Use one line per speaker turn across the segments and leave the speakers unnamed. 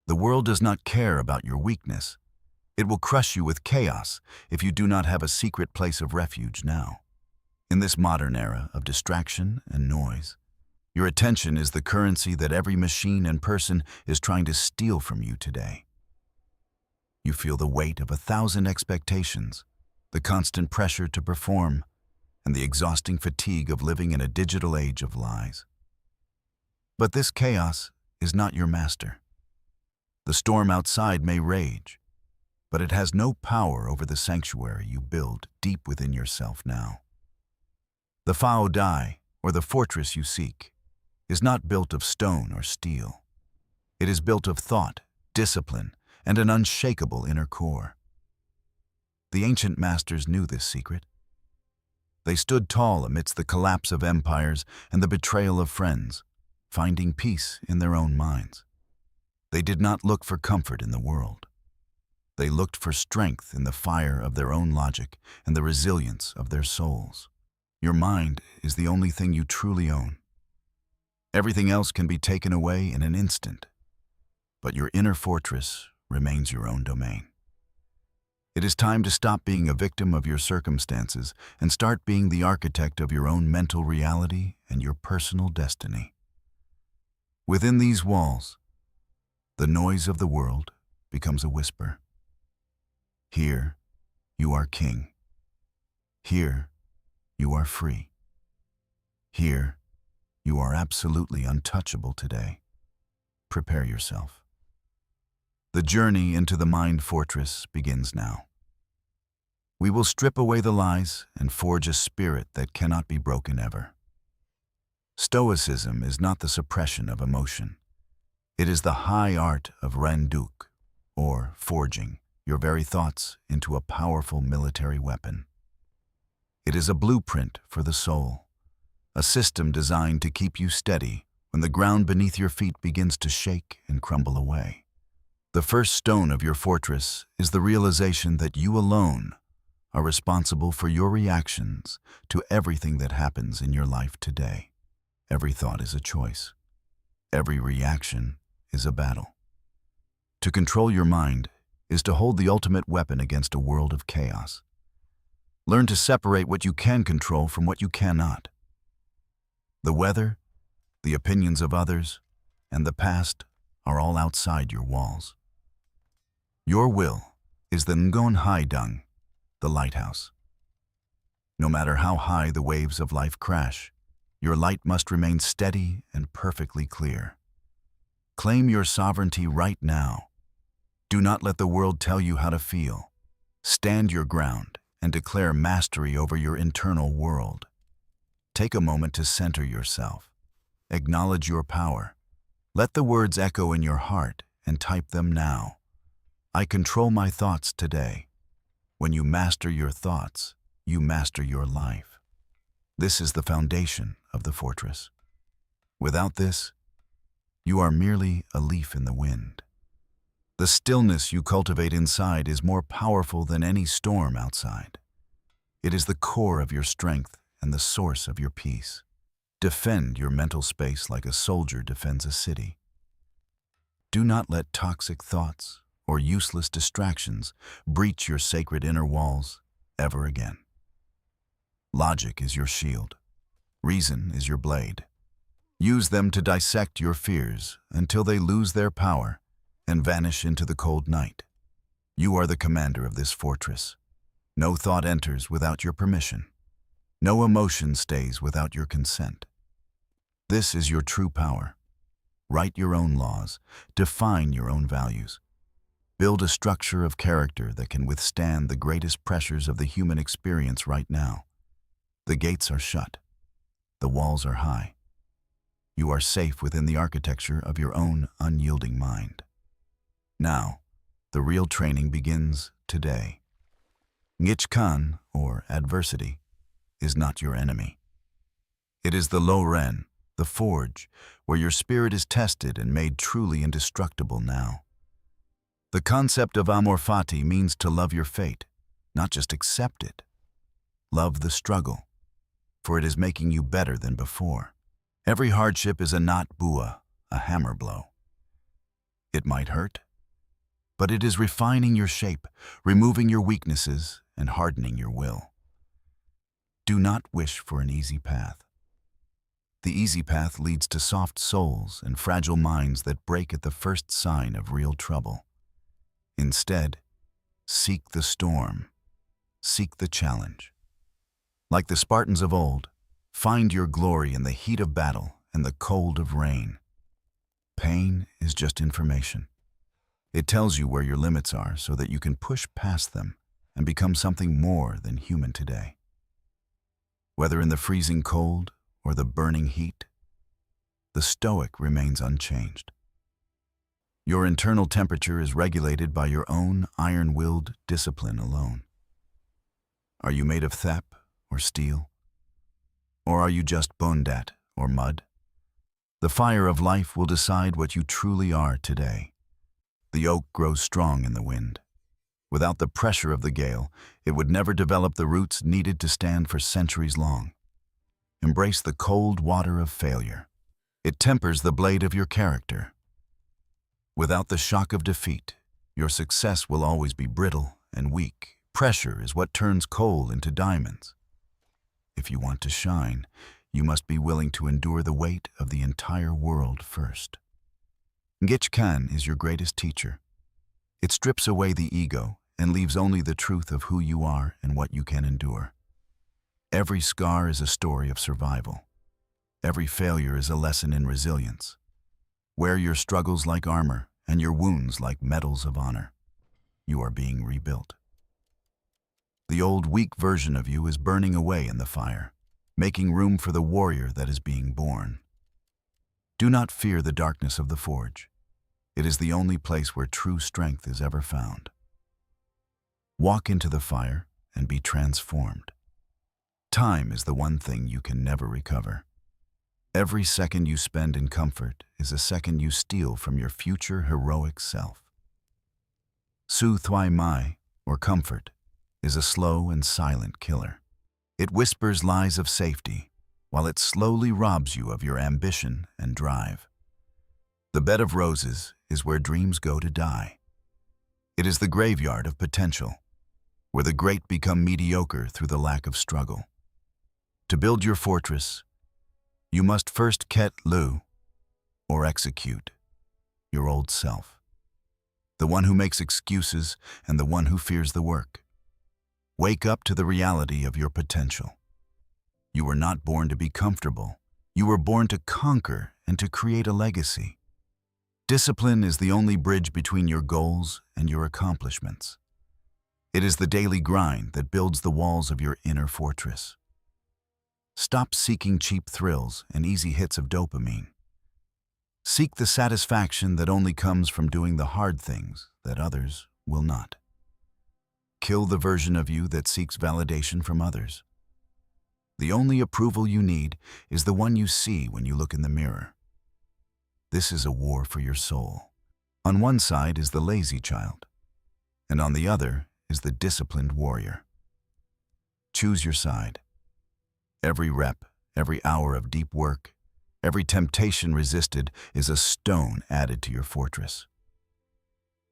The world does not care about your weakness. It will crush you with chaos if you do not have a secret place of refuge now. In this modern era of distraction and noise, your attention is the currency that every machine and person is trying to steal from you today. You feel the weight of 1,000 expectations, the constant pressure to perform, and the exhausting fatigue of living in a digital age of lies. But this chaos is not your master. The storm outside may rage, but it has no power over the sanctuary you build deep within yourself now. The Fao Dai, or the fortress you seek, is not built of stone or steel. It is built of thought, discipline, and an unshakable inner core. The ancient masters knew this secret. They stood tall amidst the collapse of empires and the betrayal of friends, finding peace in their own minds. They did not look for comfort in the world. They looked for strength in the fire of their own logic and the resilience of their souls. Your mind is the only thing you truly own. Everything else can be taken away in an instant, but your inner fortress remains your own domain. It is time to stop being a victim of your circumstances and start being the architect of your own mental reality and your personal destiny. Within these walls, the noise of the world becomes a whisper. Here, you are king. Here, you are free. Here, you are absolutely untouchable today. Prepare yourself. The journey into the mind fortress begins now. We will strip away the lies and forge a spirit that cannot be broken ever. Stoicism is not the suppression of emotion. It is the high art of renduk, or forging your very thoughts into a powerful military weapon. It is a blueprint for the soul, a system designed to keep you steady when the ground beneath your feet begins to shake and crumble away. The first stone of your fortress is the realization that you alone are responsible for your reactions to everything that happens in your life today. Every thought is a choice. Every reaction is a battle. To control your mind is to hold the ultimate weapon against a world of chaos. Learn to separate what you can control from what you cannot. The weather, the opinions of others, and the past are all outside your walls. Your will is the Ngon Haidung, the lighthouse. No matter how high the waves of life crash, your light must remain steady and perfectly clear. Claim your sovereignty right now. Do not let the world tell you how to feel. Stand your ground and declare mastery over your internal world. Take a moment to center yourself. Acknowledge your power. Let the words echo in your heart and type them now. I control my thoughts today. When you master your thoughts, you master your life. This is the foundation of the fortress. Without this, you are merely a leaf in the wind. The stillness you cultivate inside is more powerful than any storm outside. It is the core of your strength and the source of your peace. Defend your mental space like a soldier defends a city. Do not let toxic thoughts or useless distractions breach your sacred inner walls ever again. Logic is your shield. Reason is your blade. Use them to dissect your fears until they lose their power and vanish into the cold night. You are the commander of this fortress. No thought enters without your permission. No emotion stays without your consent. This is your true power. Write your own laws. Define your own values. Build a structure of character that can withstand the greatest pressures of the human experience right now. The gates are shut. The walls are high. You are safe within the architecture of your own unyielding mind. Now, the real training begins today. Ngichkan, or adversity, is not your enemy. It is the Loren, the forge, where your spirit is tested and made truly indestructible now. The concept of amor fati means to love your fate, not just accept it. Love the struggle, for it is making you better than before. Every hardship is a knot bua, a hammer blow. It might hurt, but it is refining your shape, removing your weaknesses, and hardening your will. Do not wish for an easy path. The easy path leads to soft souls and fragile minds that break at the first sign of real trouble. Instead, seek the storm, seek the challenge. Like the Spartans of old, find your glory in the heat of battle and the cold of rain. Pain is just information. It tells you where your limits are so that you can push past them and become something more than human today. Whether in the freezing cold or the burning heat, the Stoic remains unchanged. Your internal temperature is regulated by your own iron-willed discipline alone. Are you made of thep or steel? Or are you just bondat or mud? The fire of life will decide what you truly are today. The oak grows strong in the wind. Without the pressure of the gale, it would never develop the roots needed to stand for centuries long. Embrace the cold water of failure. It tempers the blade of your character. Without the shock of defeat, your success will always be brittle and weak. Pressure is what turns coal into diamonds. If you want to shine, you must be willing to endure the weight of the entire world first. Gitchkan is your greatest teacher. It strips away the ego and leaves only the truth of who you are and what you can endure. Every scar is a story of survival. Every failure is a lesson in resilience. Wear your struggles like armor and your wounds like medals of honor. You are being rebuilt. The old weak version of you is burning away in the fire, making room for the warrior that is being born. Do not fear the darkness of the forge. It is the only place where true strength is ever found. Walk into the fire and be transformed. Time is the one thing you can never recover. Every second you spend in comfort is a second you steal from your future heroic self. Su Thwai Mai, or comfort, is a slow and silent killer. It whispers lies of safety, while it slowly robs you of your ambition and drive. The bed of roses is where dreams go to die. It is the graveyard of potential, where the great become mediocre through the lack of struggle. To build your fortress, you must first ket lu, or execute, your old self. The one who makes excuses and the one who fears the work. Wake up to the reality of your potential. You were not born to be comfortable. You were born to conquer and to create a legacy. Discipline is the only bridge between your goals and your accomplishments. It is the daily grind that builds the walls of your inner fortress. Stop seeking cheap thrills and easy hits of dopamine. Seek the satisfaction that only comes from doing the hard things that others will not. Kill the version of you that seeks validation from others. The only approval you need is the one you see when you look in the mirror. This is a war for your soul. On one side is the lazy child, and on the other is the disciplined warrior. Choose your side. Every rep, every hour of deep work, every temptation resisted is a stone added to your fortress.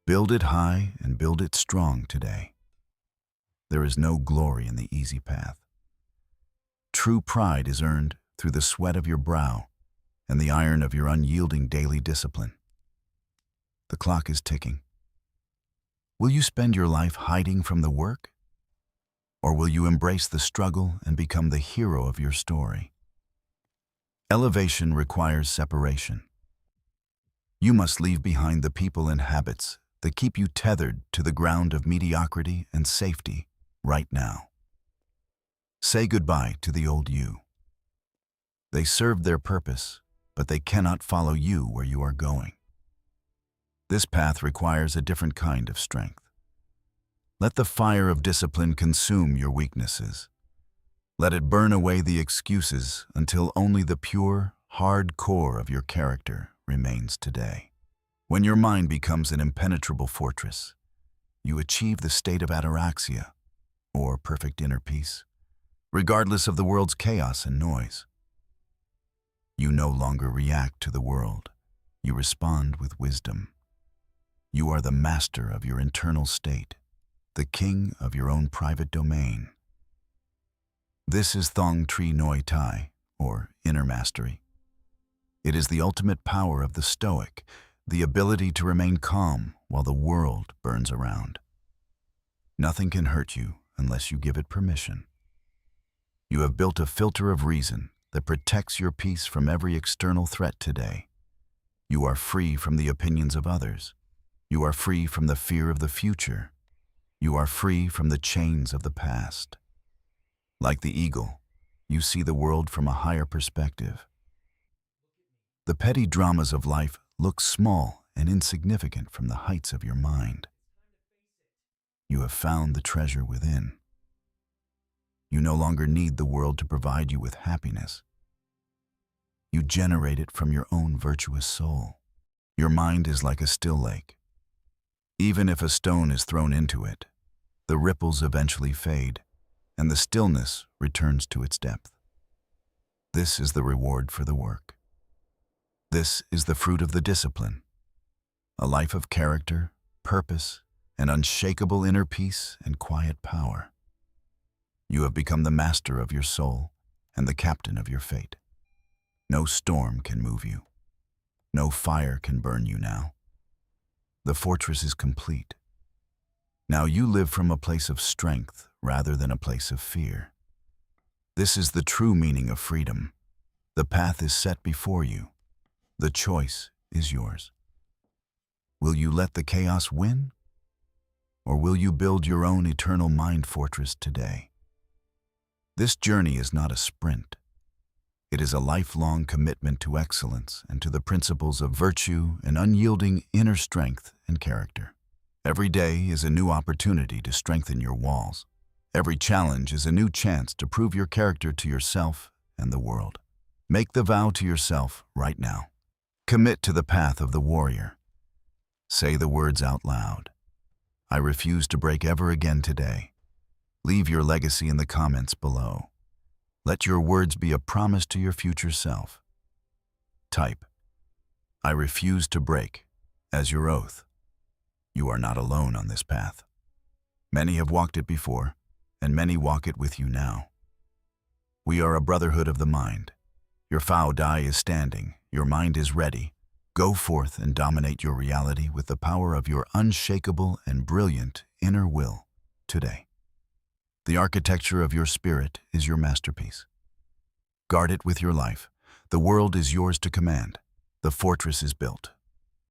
Build it high and build it strong today. There is no glory in the easy path. True pride is earned through the sweat of your brow and the iron of your unyielding daily discipline. The clock is ticking. Will you spend your life hiding from the work? Or will you embrace the struggle and become the hero of your story? Elevation requires separation. You must leave behind the people and habits that keep you tethered to the ground of mediocrity and safety right now. Say goodbye to the old you. They served their purpose, but they cannot follow you where you are going. This path requires a different kind of strength. Let the fire of discipline consume your weaknesses. Let it burn away the excuses until only the pure, hard core of your character remains today. When your mind becomes an impenetrable fortress, you achieve the state of ataraxia, or perfect inner peace, regardless of the world's chaos and noise. You no longer react to the world. You respond with wisdom. You are the master of your internal state, the king of your own private domain. This is Thong Tri Noi Tai, or inner mastery. It is the ultimate power of the Stoic, the ability to remain calm while the world burns around. Nothing can hurt you unless you give it permission. You have built a filter of reason that protects your peace from every external threat today. You are free from the opinions of others. You are free from the fear of the future. You are free from the chains of the past. Like the eagle, you see the world from a higher perspective. The petty dramas of life look small and insignificant from the heights of your mind. You have found the treasure within. You no longer need the world to provide you with happiness. You generate it from your own virtuous soul. Your mind is like a still lake. Even if a stone is thrown into it, the ripples eventually fade, and the stillness returns to its depth. This is the reward for the work. This is the fruit of the discipline. A life of character, purpose, and unshakable inner peace and quiet power. You have become the master of your soul and the captain of your fate. No storm can move you. No fire can burn you now. The fortress is complete. Now you live from a place of strength rather than a place of fear. This is the true meaning of freedom. The path is set before you. The choice is yours. Will you let the chaos win? Or will you build your own eternal mind fortress today? This journey is not a sprint. It is a lifelong commitment to excellence and to the principles of virtue and unyielding inner strength and character. Every day is a new opportunity to strengthen your walls. Every challenge is a new chance to prove your character to yourself and the world. Make the vow to yourself right now. Commit to the path of the warrior. Say the words out loud. I refuse to break ever again today. Leave your legacy in the comments below. Let your words be a promise to your future self. Type, I refuse to break, as your oath. You are not alone on this path. Many have walked it before, and many walk it with you now. We are a brotherhood of the mind. Your Fao Die is standing, your mind is ready. Go forth and dominate your reality with the power of your unshakable and brilliant inner will today. The architecture of your spirit is your masterpiece. Guard it with your life. The world is yours to command. The fortress is built.